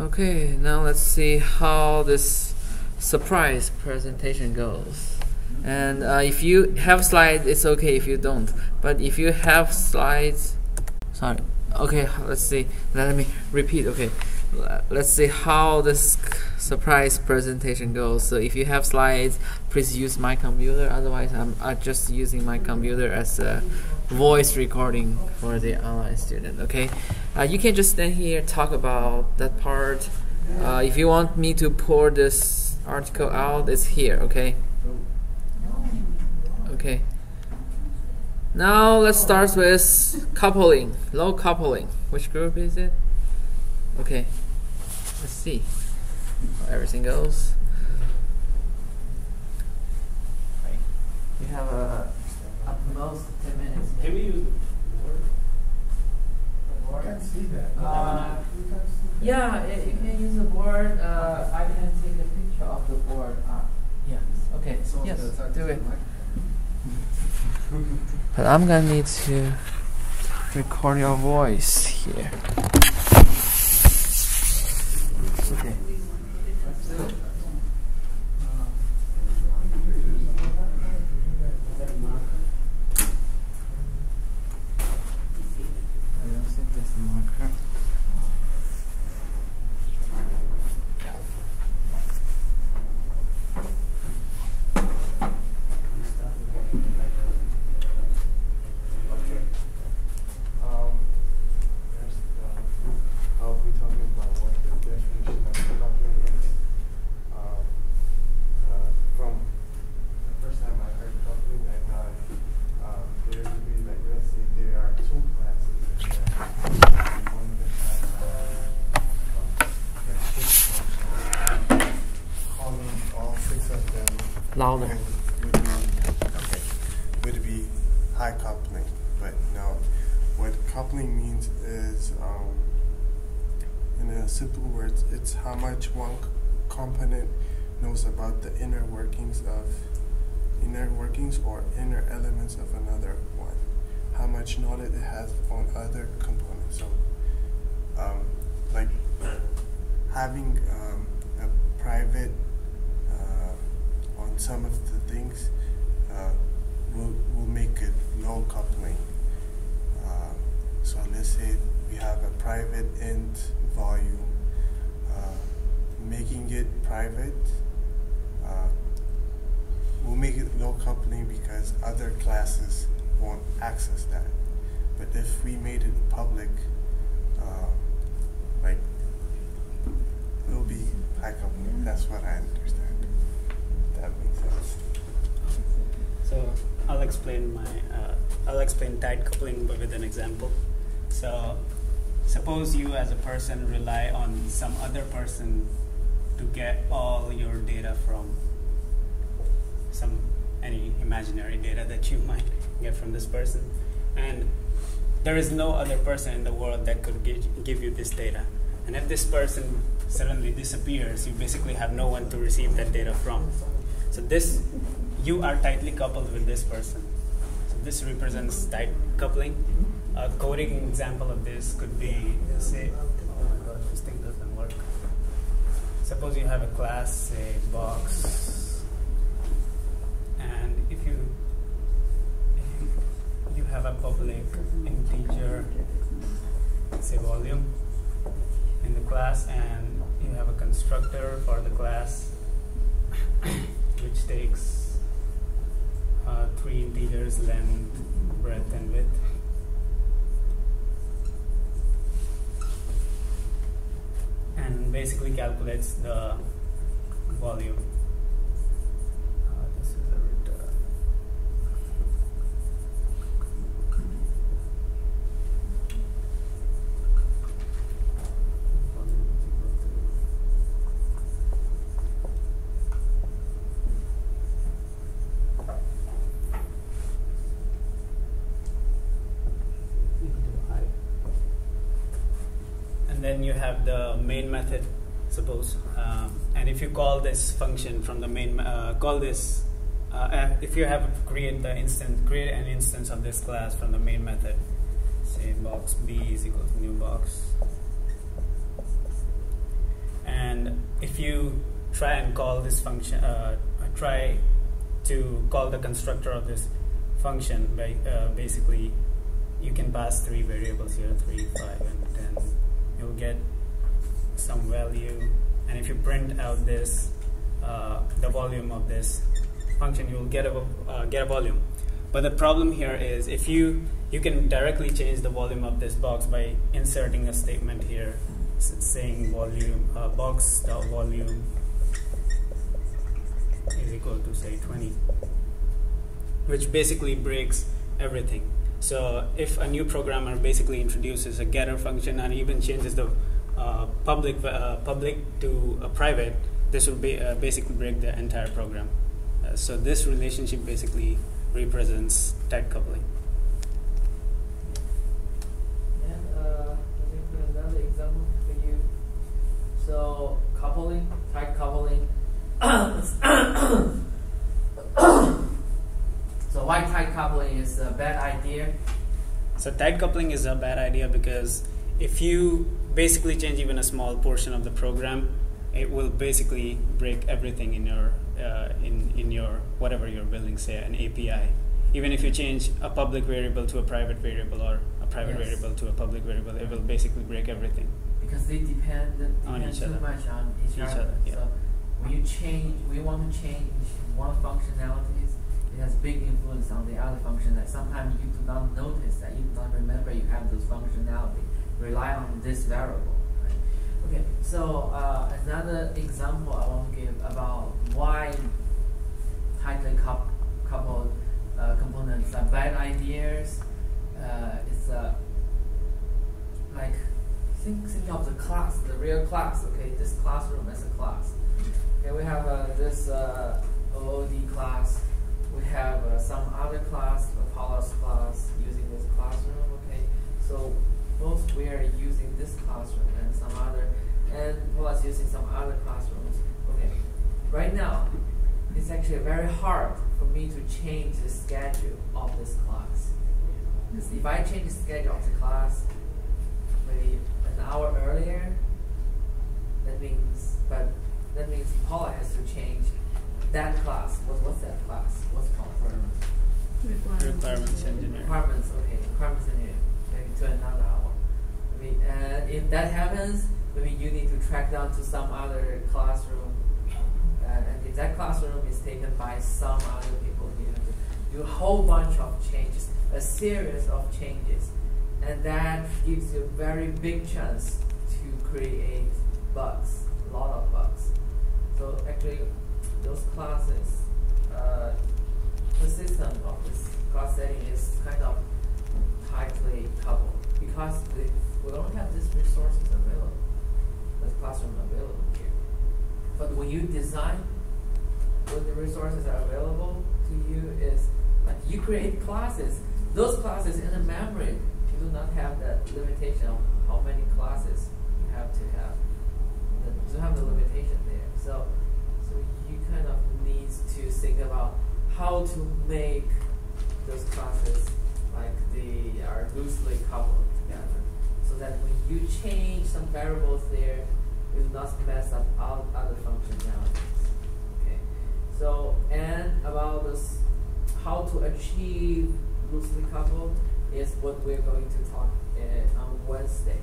Okay, now let's see how this surprise presentation goes. And if you have slides, it's okay if you don't. But if you have slides, sorry. Okay, let's see. Let me repeat. Okay, let's see how this surprise presentation goes. So if you have slides, please use my computer. Otherwise, I'm just using my computer as a voice recording for the online student. Okay, you can just stand here, talk about that part. If you want me to pour this article out, it's here. Okay. Okay. Now let's start with coupling, low coupling. Which group is it? Okay. Let's see how everything goes. We have at most 10 minutes. Can we use the board? I can't see that. Yeah, you can use the board. I can take a picture of the board. Yeah. Okay. Yes. Do it. But I'm gonna need to record your voice here. Okay. Let's do it. I don't think there's a marker. I'll be talking about what the definition of coupling is. From the first time I heard coupling, I thought there would be, like, let's say there are two classes in there. And one of them has their shift function. Calling all six of them Louder. would be high coupling. But now, what coupling means is, in a simple words, it's how much one component knows about the inner workings or inner elements of another one. How much knowledge it has on other components. So, like having a private on some of the things will make it low coupling. So let's say we have a private int volume. Making it private will make it low coupling because other classes won't access that. But if we made it public, like, it'll be high coupling. That's what I understand. If that makes sense. So I'll explain tight coupling with an example. So suppose you as a person rely on some other person to get all your data from any imaginary data that you might get from this person, and there is no other person in the world that could give you this data. And if this person suddenly disappears, you basically have no one to receive that data from. So you are tightly coupled with this person. So this represents tight coupling. A coding example of this could be, say, oh my god, this thing doesn't work. Suppose you have a class, say box, and if you have a public integer, say volume, in the class, and you have a constructor for the class which takes 3 integers, length, breadth, and width. And basically calculates the volume. This is a return. And then you have the main method, suppose, and if you call this function from the main, if you have create an instance of this class from the main method, say box b is equal to new box, you try and call this function, try to call the constructor of this function, basically you can pass 3 variables here, 3, 5, and 10. You'll get some value, and if you print out this, the volume of this function, you'll get a volume. But the problem here is, if you can directly change the volume of this box by inserting a statement here saying volume box.volume is equal to, say, 20, which basically breaks everything. So if a new programmer basically introduces a getter function and even changes the public to a private, this will basically break the entire program. So this relationship basically represents tight coupling. And let me put another example for you. So coupling, tight coupling. So why tight coupling is a bad idea? So tight coupling is a bad idea because if you basically change even a small portion of the program, it will basically break everything in your in your whatever you're building, say an API. Even if you change a public variable to a private variable, or a private variable to a public variable, it will basically break everything. Because they depend on each too other. much on each other. Yeah. So when you want to change one functionalities, it has big influence on the other function that sometimes you do not notice, that you do not remember you have those functionality. Rely on this variable. Right? Okay, so another example I want to give about why tightly coupled components are bad ideas. It's like think of the class, the real class. Okay, this classroom as a class. Okay, we have this OOD class. We have some other class, Apollos class, using this classroom. Okay, so both we are using this classroom and some other, and Apollos using some other classrooms. Okay, right now it's actually very hard for me to change the schedule of this class. Because if I change the schedule of the class maybe an hour earlier, that means Paula has to change that class. What's that class? What's it called? Requirements engineer. Requirements engineer. Maybe to another hour. And if that happens, maybe you need to track down to some other classroom. And if that classroom is taken by some other people, you have to do a whole bunch of changes, a series of changes. And that gives you a very big chance to create bugs, a lot of bugs. So actually, those classes, the system of this class setting is kind of tightly coupled because we don't have these resources available, this classroom available here. But when you design, when the resources are available to you, is like you create classes. Those classes in the memory, you do not have that limitation of how many classes you have to have. You don't have the limitation there. So you kind of need to think about how to make those classes like they are loosely coupled together, so that when you change some variables there, it will not mess up other functionalities. Okay. So, and about this, how to achieve loosely coupled is what we're going to talk on Wednesday.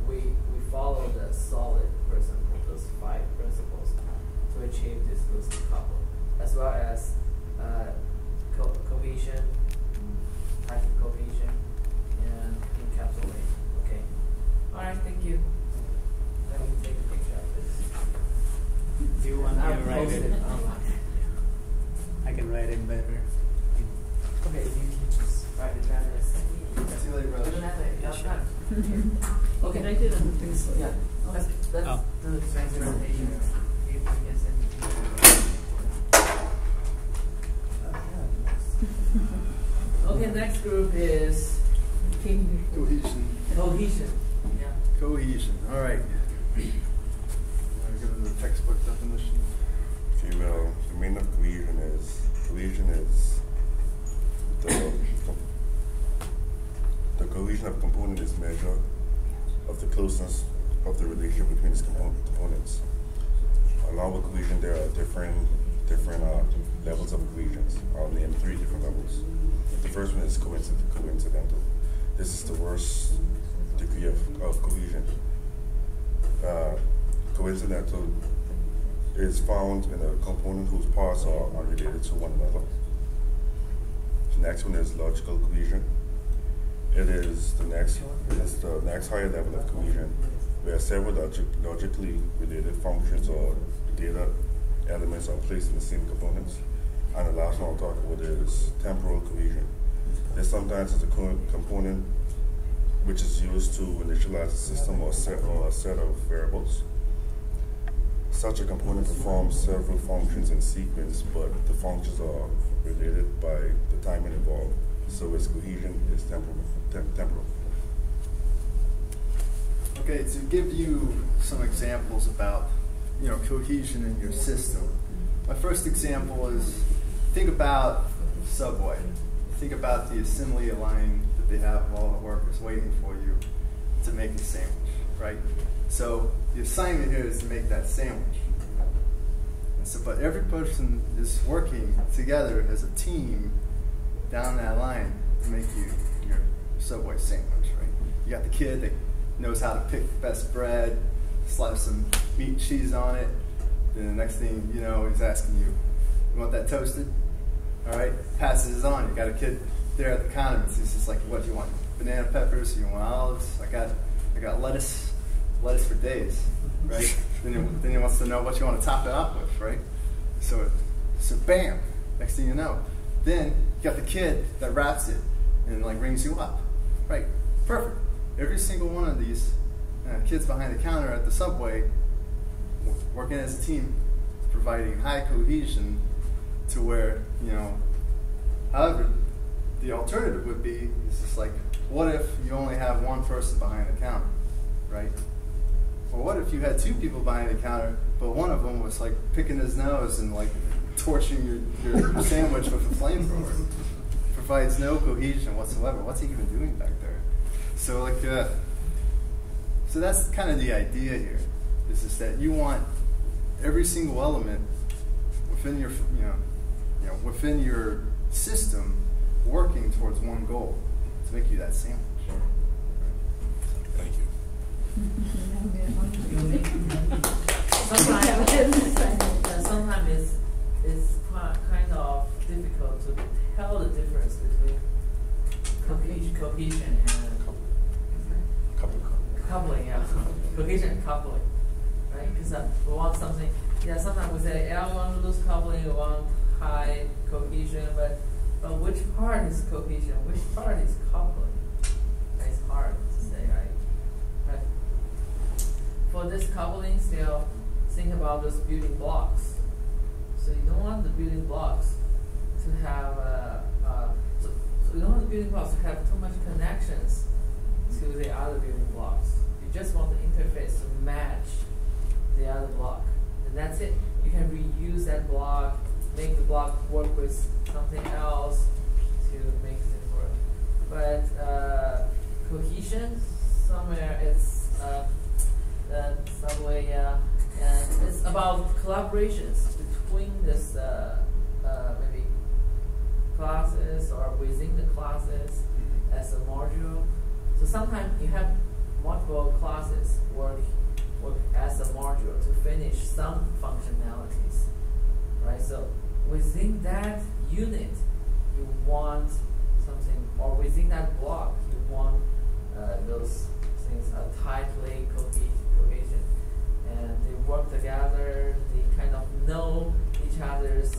We follow the solid principle, those 5 principles, to achieve this loosely coupled, as well as cohesion, type cohesion, and encapsulation. Okay. All right. Thank you. Let me take a picture of this. Do you want me to I'll write post it? it online. I can write it better. Okay, you can just write it down as See you later, I brother. don't have it enough time. Okay. I didn't think so. Yeah. Let's do the transportation. You can send Okay, next group is Cohesion. cohesion. Yeah. Cohesion. All right. I'll give it the textbook definition. Okay, well, the meaning of cohesion is the cohesion of a component is measure of the closeness of the relationship between its components. along with cohesion, there are different levels of cohesions. I'll name 3 different levels. The first one is coincidental. This is the worst degree of cohesion. Coincidental is found in a component whose parts are unrelated to one another. The next one is logical cohesion. It is the next higher level of cohesion, where several logically related functions or data elements are placed in the same components. And the last one I'll talk about is temporal cohesion. This sometimes is a component which is used to initialize a system or a set of variables. Such a component performs several functions in sequence, but the functions are related by the timing involved. So its cohesion is temporal. Okay, to give you some examples about cohesion in your system. My first example is, think about Subway. Think about the assembly line that they have all the workers waiting for you to make a sandwich, right? So the assignment here is to make that sandwich. And so, but every person is working together as a team down that line to make you your Subway sandwich, right? You got the kid that knows how to pick the best bread, slap some meat and cheese on it. Then the next thing you know, he's asking you, "You want that toasted?" All right, passes it on. You got a kid there at the condiments. He's just like, "What do you want? Banana peppers? You want olives? I got lettuce for days." Right? then he wants to know what you want to top it up with, right? So bam. Next thing you know, then you got the kid that wraps it and like rings you up, right? Perfect. Every single one of these kids behind the counter at the Subway, working as a team, providing high cohesion to where, however, the alternative would be, is just like, what if you only have one person behind the counter, right? Or what if you had 2 people behind the counter, but one of them was like picking his nose and like torching your sandwich with a flamethrower? Provides no cohesion whatsoever. What's he even doing back there? So like, so that's kind of the idea here. Is just that you want every single element within your, within your system working towards one goal to make you that sandwich. Thank you. Sometimes it's kind of difficult to tell the difference between cohesion and coupling. Yeah, cohesion and coupling, right? Because we want something. Yeah, sometimes we say, I want loose coupling, we want high cohesion, but which part is cohesion? Which part is coupling? It's hard to say, right? For this coupling, still think about those building blocks. So you don't want the building blocks to have so you don't want the building blocks to have too much connections to the other building blocks. You just want the interface to match the other block, and that's it. You can reuse that block, make the block work with something else to make it work. But cohesion, somewhere it's the Subway, and it's about collaborations between this maybe classes or within the classes as a module. So sometimes you have multiple classes work as a module to finish some functionalities, right? So within that unit, you want something, or within that block, you want those things tightly cohesion, and they work together. They kind of know each other's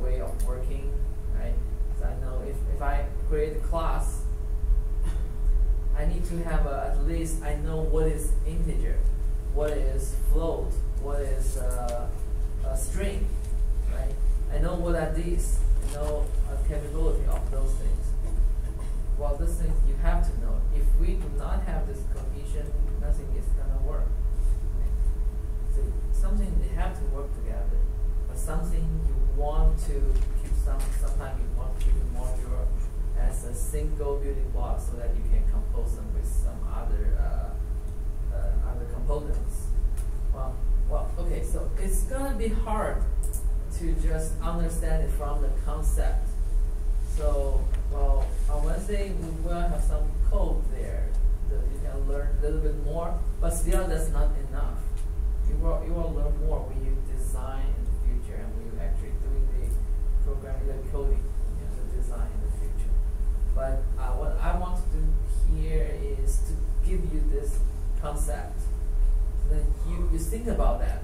way of working, right? So I know if I create a class, I need to have at least I know what is integer, what is float, what is a string, right? I know what are these. I know a capability of those things. Well, those things you have to know. If we do not have this cohesion, nothing is gonna work. Right? So something they have to work together, but something you want to keep sometimes you want to keep the module as a single building block so that you can compose them with some other components. Well, okay. So it's gonna be hard to just understand it from the concept. So, well, on Wednesday we will have some code there that you can learn a little bit more, but still that's not enough. You will learn more when you design in the future and when you actually doing the programming, the coding, the design in the future. But what I want to do here is to give you this concept, so that you think about that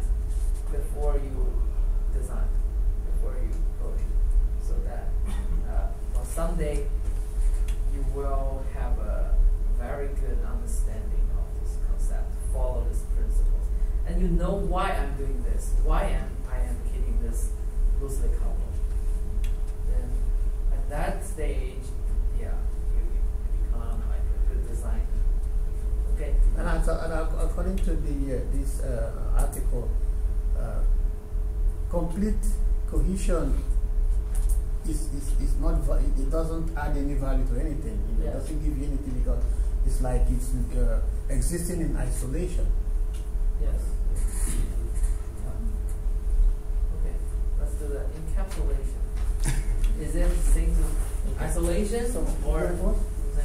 before you design, before you code it, so that well, someday you will have a very good understanding of this concept, follow these principles, and you know why I'm doing this, why I am keeping this loosely coupled. Then at that stage, yeah, you become like a good designer. Okay. And according to this article, complete cohesion is not it doesn't add any value to anything. It doesn't give you anything because it's like it's existing in isolation. Yes. Okay. Let's do that. Encapsulation. Is it the same to isolation or something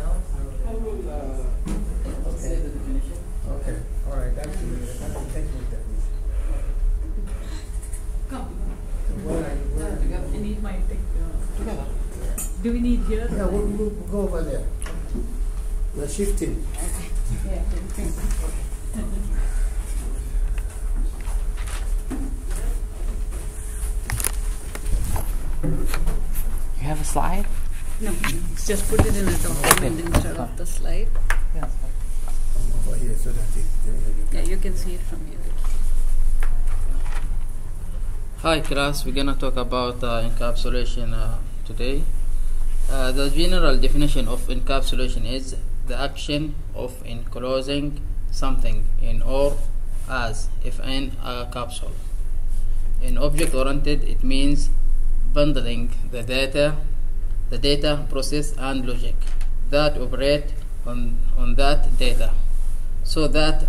else? I will say the definition. Okay. All right. That's the technical definition. Come. Where are you? I need my take. Do we need here? Yeah, we'll go over there. We're shifting. Yeah. You have a slide? No, just put it in a document instead of the slide. Yeah. Over here so that Yeah, you can see it from here. Hi class, we're gonna talk about encapsulation today. The general definition of encapsulation is the action of enclosing something in or as if in a capsule. In object-oriented, it means bundling the data, process, and logic that operate on that data, so that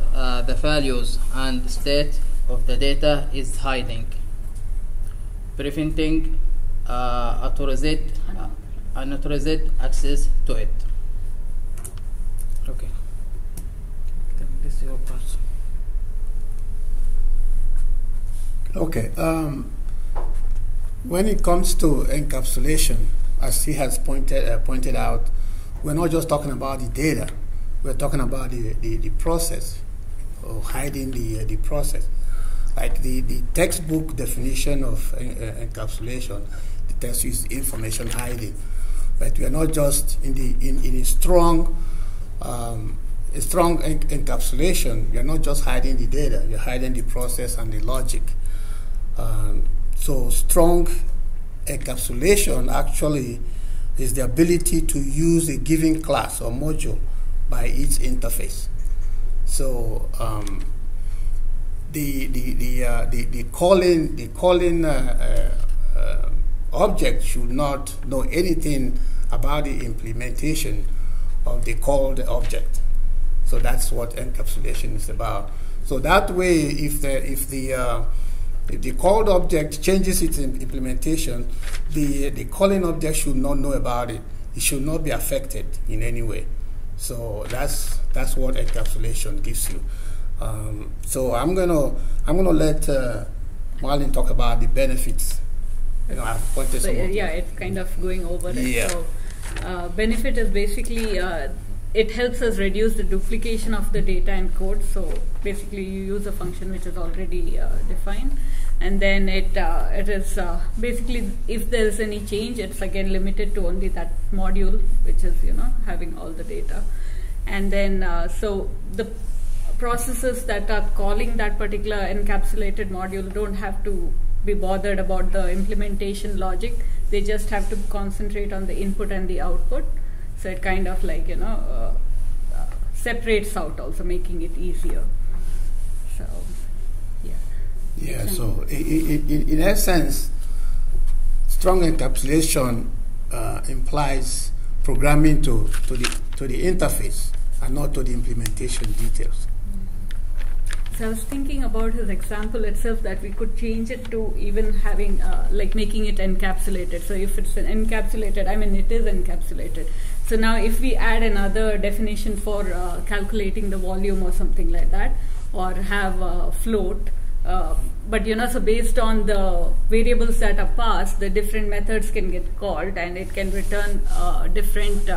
the values and state of the data is hiding, preventing unauthorized access to it. Okay. This is your part. Okay. When it comes to encapsulation, as he has pointed out, we're not just talking about the data. We're talking about the process, or hiding the process. Like the textbook definition of encapsulation, the text is information hiding. But we are not just in a strong encapsulation. You're not just hiding the data. You're hiding the process and the logic. So strong encapsulation actually is the ability to use a given class or module by its interface. So the calling object should not know anything about the implementation of the called object. So that's what encapsulation is about. So that way, if the called object changes its implementation, the calling object should not know about it. It should not be affected in any way. So that's what encapsulation gives you. So I'm gonna let Marlene talk about the benefits. I've pointed some. Yeah, it's kind of going over it. Yeah. So benefit is basically it helps us reduce the duplication of the data and code. So basically, you use a function which is already defined, and then it is basically, if there is any change, it's again limited to only that module, which is having all the data, and then so the processes that are calling that particular encapsulated module don't have to be bothered about the implementation logic. They just have to concentrate on the input and the output. So it kind of like separates out, also making it easier. So yeah. So in essence, strong encapsulation implies programming to the interface and not to the implementation details. So I was thinking about his example itself, that we could change it to even having, like making it encapsulated. So if it's an encapsulated, I mean, it is encapsulated. So now if we add another definition for calculating the volume or something like that, or have a float, but so based on the variables that are passed, the different methods can get called, and it can return different.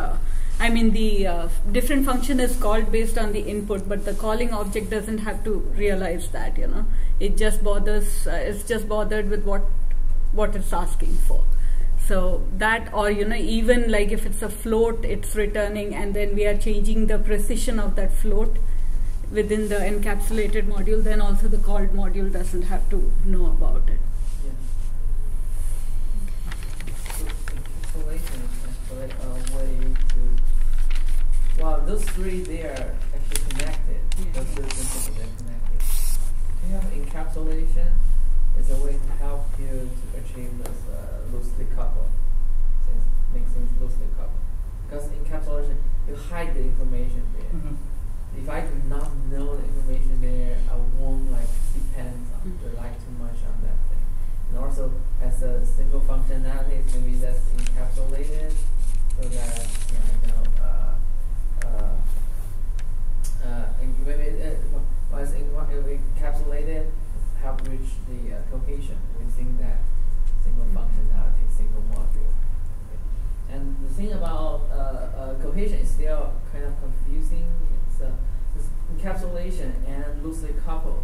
The different function is called based on the input, but the calling object doesn't have to realize that. It just bothers. It's just bothered with what it's asking for. So that, or even like if it's a float, it's returning, and then we are changing the precision of that float within the encapsulated module, then also the called module doesn't have to know about it. So encapsulation is actually a way to, well, those three, they are actually connected. Those three principles are connected. You have encapsulation is a way to help you to achieve this loosely coupled. Make things loosely coupled. Because encapsulation, you hide the information there. Mm-hmm. If I do not know the information there, I won't depend on rely too much on that thing. And also, as a single functionality, it's maybe that's encapsulated, so that once encapsulated, help reach the cohesion within that single functionality, single module. Okay. And the thing about cohesion is still kind of confusing. It's encapsulation and loosely coupled.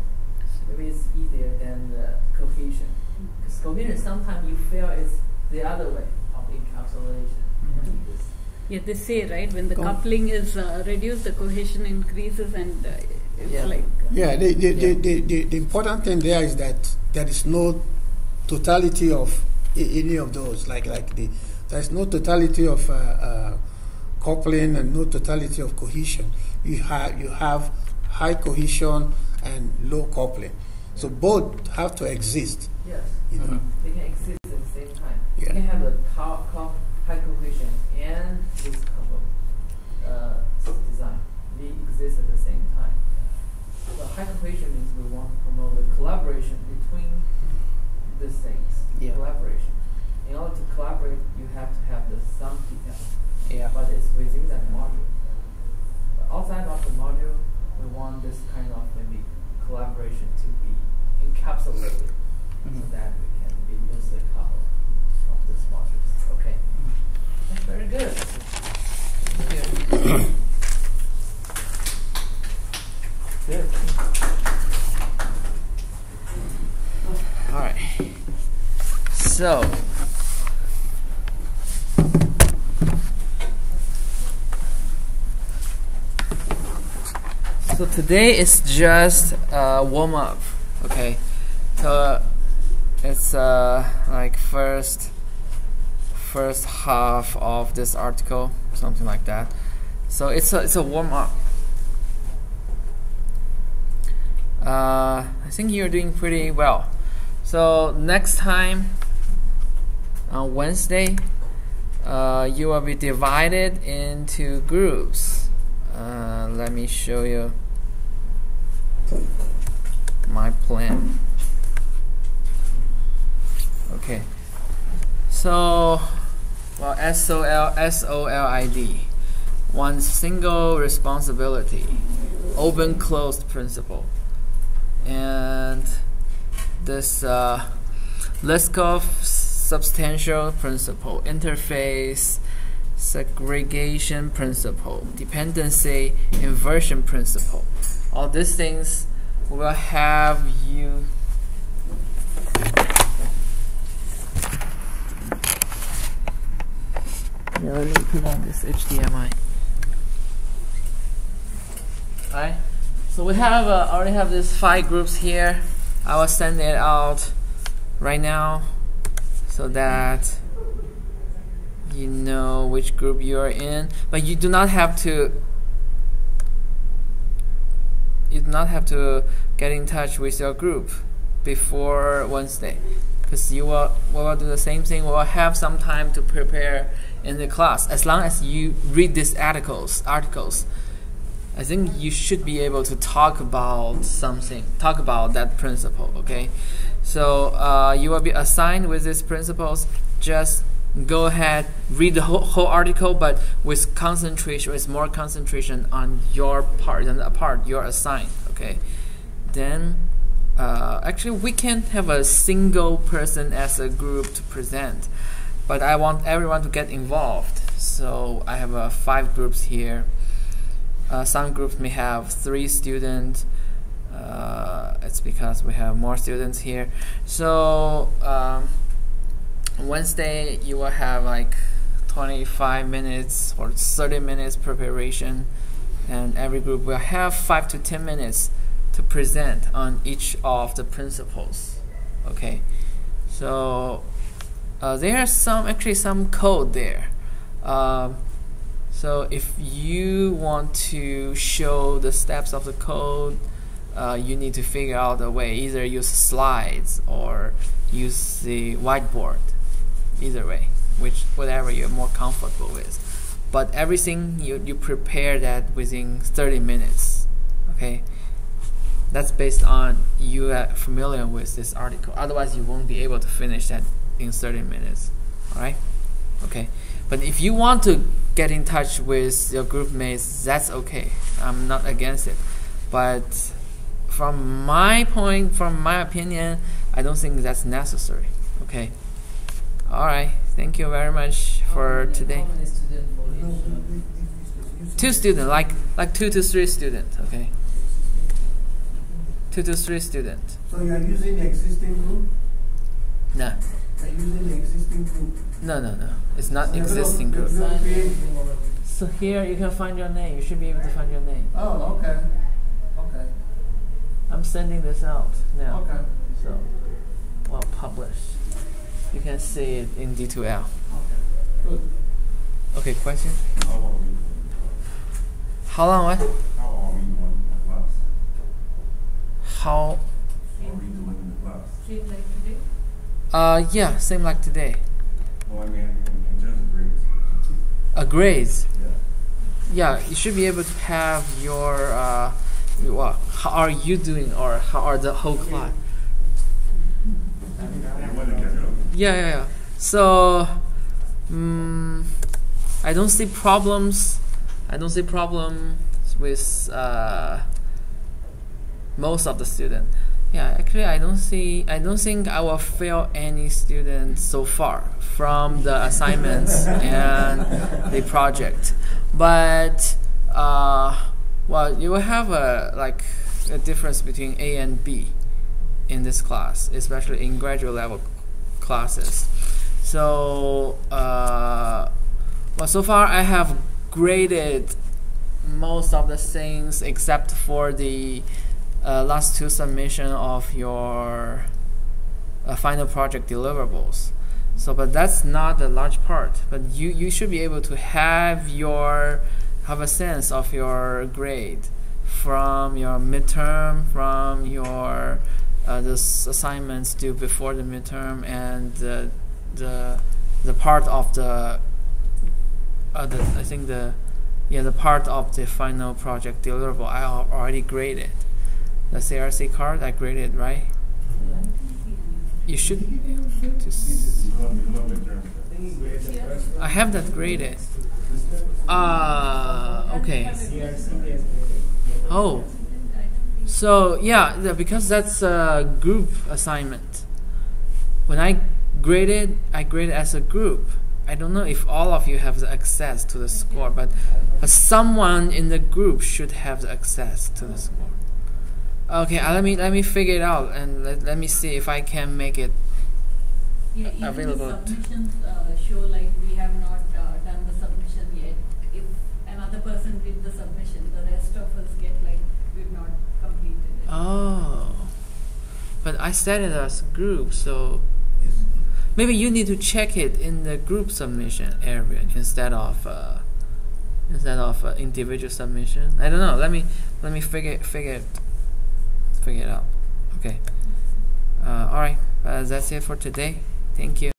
Maybe it's easier than the cohesion. Because cohesion, sometimes you feel it's the other way of encapsulation. Yeah, they say, right, when the coupling is reduced, the cohesion increases, and it's like... The important thing there is that there is no totality of any of those. There's no totality of coupling and no totality of cohesion. You have high cohesion and low coupling. So both have to exist. Yes. Mm-hmm. They can exist at the same time. Yeah. You can have a high cohesion and loose coupled design. They exist at the same time. So high cohesion means we want to promote the collaboration between these things. Yeah. Collaboration. In order to collaborate, you have to have the sum detail. Yeah. But it's within that module. But outside of the module, we want this kind of maybe collaboration to be encapsulated, so that we can be loosely coupled of these modules. Okay. That's very good. Thank you. Good. All right. So. So today is just warm up, okay? So it's like first half of this article, something like that. So it's a warm up. I think you're doing pretty well. So next time on Wednesday, you will be divided into groups. Let me show you my plan. Okay. So, well, SOLID, one single responsibility, open closed principle, and this Liskov substantial principle, interface segregation principle, dependency inversion principle. All these things will have you let me put on this HDMI. Alright, so we have already have these 5 groups here. I will send it out right now so that you know which group you are in, but you do not have to get in touch with your group before Wednesday, because we will do the same thing. We will have some time to prepare in the class. As long as you read these articles, I think you should be able to talk about something, talk about that principle, okay? So you will be assigned with these principles. Just go ahead, read the whole article, but with concentration, with more concentration on your part than the part you're assigned, okay? Then, actually we can't have a single person as a group to present, but I want everyone to get involved. So I have 5 groups here. Some groups may have 3 students. It's because we have more students here. So Wednesday you will have like 25 minutes or 30 minutes preparation, and every group will have 5 to 10 minutes to present on each of the principles. Okay, so there's some code there. So if you want to show the steps of the code, you need to figure out a way. Either use slides or use the whiteboard. Either way, whatever you're more comfortable with. But everything you prepare that within 30 minutes. Okay, that's based on you are familiar with this article. Otherwise, you won't be able to finish that in 30 minutes. All right. Okay. But if you want to get in touch with your group mates, that's okay. I'm not against it. But from my opinion, I don't think that's necessary. Okay. All right. Thank you very much for today. 2 students, like 2 to 3 students. Okay. 2 to 3 students. So you are using the existing group? No. Are you using the existing group? No. It's not existing group. So here you can find your name. You should be able to find your name. Oh, okay. Okay. I'm sending this out now. Okay. So, well, publish. You can see it in D2L. Okay. Good. Okay, question? How long How long what? How are we doing in the class? How? Are we doing in the class? Same like today? Yeah, same like today. No, I mean in terms of grades. Grades. Yeah. Yeah, you should be able to have your well, how are you doing, or how are the whole class? Yeah. So, I don't see problems. I don't see problems with most of the students. Yeah, actually, I don't think I will fail any student so far from the assignments and the project. But well, you will have a difference between A and B in this class, especially in graduate level classes. So, well, so far I have graded most of the things except for the last 2 submission of your final project deliverables. So, but that's not a large part. But you should be able to have a sense of your grade from your midterm, from your the assignments due before the midterm, and the part of the part of the final project deliverable I already graded. The CRC card I graded, right? You should. I have that graded. Okay. Oh. So yeah, because that's a group assignment. When I graded as a group. I don't know if all of you have the access to the score, but someone in the group should have the access to the score. Okay, let me figure it out, and let me see if I can make it available. The submissions show like we have not done the submission yet. If another person did the submission, the rest of us get like we've not completed it. Oh, but I set it as a group, so maybe you need to check it in the group submission area instead of individual submission. I don't know. Let me figure it out. Okay. All right. That's it for today. Thank you.